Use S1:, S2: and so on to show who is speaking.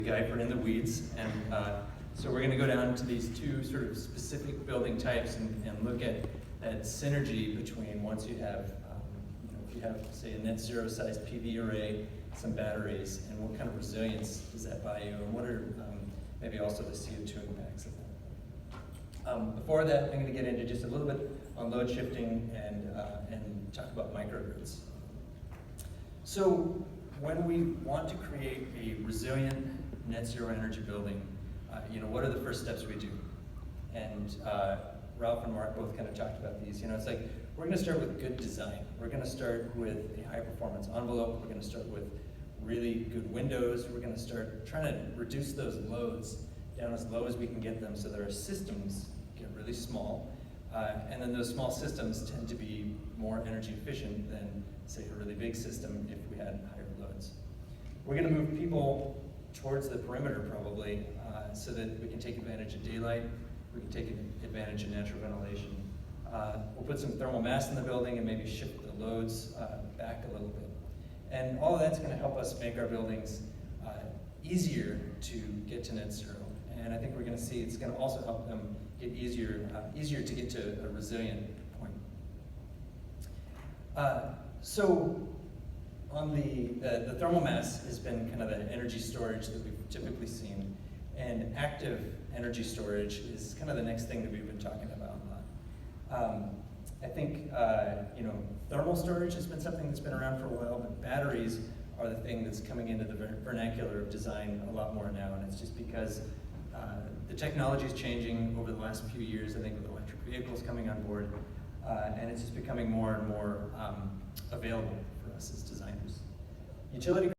S1: guy for In the Weeds, and so we're going to go down to these two sort of specific building types and look at that synergy between once you have, if you have, say, a net zero sized PV array, some batteries, and what kind of resilience does that buy you, and what are maybe also the CO2 impacts of that. Before that, I'm going to get into just a little bit on load shifting and talk about microgrids. So when we want to create a resilient net zero energy building, what are the first steps we do? And Ralph and Mark both kind of talked about these. It's like we're going to start with good design. We're going to start with a high performance envelope. We're going to start with really good windows. We're going to start trying to reduce those loads down as low as we can get them so that our systems get really small. And then those small systems tend to be more energy efficient than, say, a really big system if we had higher loads. We're going to move people towards the perimeter probably so that we can take advantage of daylight, we can take advantage of natural ventilation. We'll put some thermal mass in the building and maybe shift the loads back a little bit. And all of that's going to help us make our buildings easier to get to net zero. And I think we're going to see it's going to also help them get easier to get to a resilient point. So on the thermal mass has been kind of the energy storage that we've typically seen, and active energy storage is kind of the next thing that we've been talking about a lot. I think thermal storage has been something that's been around for a while, but batteries are the thing that's coming into the vernacular of design a lot more now, and it's just because the technology is changing over the last few years, I think, with electric vehicles coming on board, and it's just becoming more and more available for us as designers. Utility